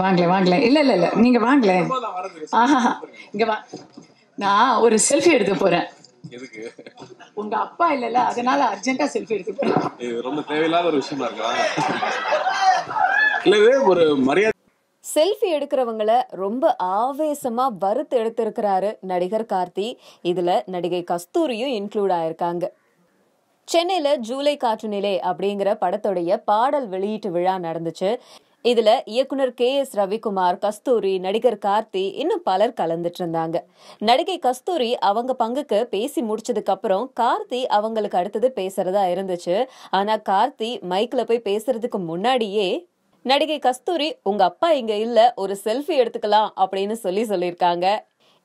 வாங்களேன் வாங்களேன். இல்லை இல்லை இல்லை, நீங்கள் வாங்களேன். ஆஹா, இங்கே வா. நான் ஒரு செல்ஃபி எடுக்க போகிறேன். எதுக்கு? உங்க அப்பா இல்லைல்ல, அதனால அர்ஜென்ட்டா செல்ஃபி எடுக்க போறேன். இது ரொம்ப தேவையில்லாத ஒரு விஷயமா இருக்கா? இல்லை, இது ஒரு மரியாதை. செல்ஃபி எடுக்கிறவங்கள ரொம்ப ஆவேசமா வறுத்து எடுத்திருக்கிறாரு நடிகர் கார்த்தி. இதுல நடிகை கஸ்தூரியும் இன்க்ளூட் ஆயிருக்காங்க. சென்னையில ஜூலை காற்று நிலை அப்படிங்கிற படத்துடைய பாடல் வெளியீட்டு விழா நடந்துச்சு. இதுல இயக்குனர் KS ரவிக்குமார், கஸ்தூரி, நடிகர் கார்த்தி, இன்னும் பலர் கலந்துட்டு இருந்தாங்க. நடிகை கஸ்தூரி அவங்க பங்குக்கு பேசி முடிச்சதுக்கு அப்புறம் கார்த்தி அவங்களுக்கு அடுத்தது பேசுறதா இருந்துச்சு. ஆனா கார்த்தி மைக்ல போய் பேசுறதுக்கு முன்னாடியே நடிகை கஸ்தூரி, உங்க அப்பா இங்க இல்ல, ஒரு செல்ஃபி எடுத்துக்கலாம் அப்படின்னு சொல்லியிருக்காங்க.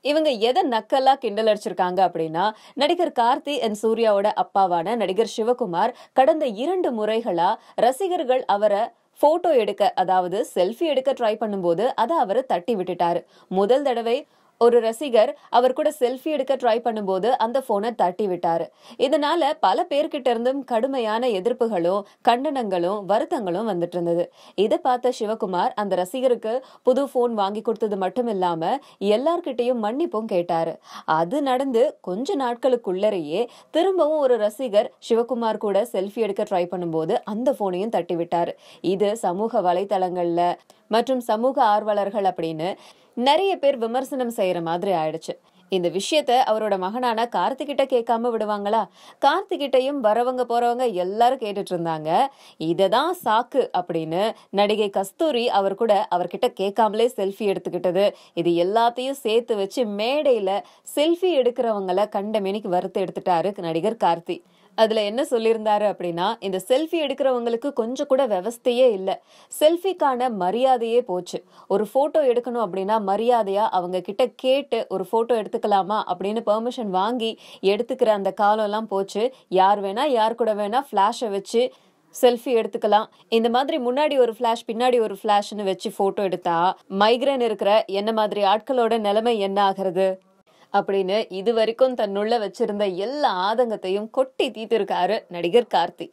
இவங்க எதை நக்கலா கிண்டல் அடிச்சிருக்காங்க அப்படின்னா, நடிகர் கார்த்தி அண்ட் சூர்யாவோட அப்பாவான நடிகர் சிவகுமார் கடந்த 2 முறைகளா ரசிகர்கள் அவரை போட்டோ எடுக்க, அதாவது செல்ஃபி எடுக்க ட்ரை பண்ணும்போது அதை அவரை தட்டி விட்டுட்டாரு. முதல் தடவை ஒரு ரசிகர் அவர் கூட செல்ஃபி எடுக்க ட்ரை பண்ணும்போது அந்த போனை தட்டி விட்டாரு. இதனால பல பேர்கிட்ட இருந்தும் கடுமையான எதிர்ப்புகளும் கண்டனங்களும் வருத்தங்களும் வந்துட்டு இருந்தது. இதை பார்த்த சிவகுமார் அந்த ரசிகருக்கு புது போன் வாங்கி கொடுத்தது மட்டும் இல்லாம எல்லார்கிட்டையும் மன்னிப்பும் கேட்டாரு. அது நடந்து கொஞ்ச நாட்களுக்குள்ளரையே திரும்பவும் ஒரு ரசிகர் சிவகுமார் கூட செல்ஃபி எடுக்க ட்ரை பண்ணும்போது அந்த போனையும் தட்டி விட்டாரு. இது சமூக வலைதளங்கள்ல மற்றும் சமூக ஆர்வலர்கள் அப்படின்னு நிறைய பேர் விமர்சனம் செய்யற மாதிரி ஆயிடுச்சு. இந்த விஷயத்த அவரோட மகனான கார்த்திகிட்ட கேட்காம விடுவாங்களா? கார்த்திகிட்டையும் வரவங்க போறவங்க எல்லாரும் கேட்டுட்டு இருந்தாங்க. இததான் சாக்கு அப்படின்னு நடிகை கஸ்தூரி அவர் கூட அவர்கிட்ட கேட்காமலே செல்ஃபி எடுத்துக்கிட்டது, இது எல்லாத்தையும் சேர்த்து வச்சு மேடையில செல்ஃபி எடுக்கிறவங்கள கண்டமேனிக்கு வறுத்து எடுத்துட்டாரு நடிகர் கார்த்தி. அதுல என்ன சொல்லியிருந்தாரு அப்படின்னா, இந்த செல்ஃபி எடுக்கிறவங்களுக்கு கொஞ்சம் கூட விவஸ்தையே இல்லை, செல்ஃபிக்கான மரியாதையே போச்சு. ஒரு போட்டோ எடுக்கணும் அப்படின்னா மரியாதையா அவங்க கிட்ட கேட்டு ஒரு போட்டோ எடுத்துக்கலாமா அப்படின்னு பெர்மிஷன் வாங்கி எடுத்துக்கிற அந்த காலம் எல்லாம் போச்சு. யார் வேணா யார் கூட வேணா பிளாஷை வச்சு செல்ஃபி எடுத்துக்கலாம். இந்த மாதிரி முன்னாடி ஒரு பிளாஷ் பின்னாடி ஒரு பிளாஷ்னு வச்சு போட்டோ எடுத்தா மைக்ரேன் இருக்கிற என்ன மாதிரி ஆட்களோட நிலைமை என்ன ஆகிறது அப்படின்னு இது வரைக்கும் தன்னுள்ள வச்சிருந்த எல்லா ஆதங்கத்தையும் கொட்டி தீர்த்திருக்காரு நடிகர் கார்த்தி.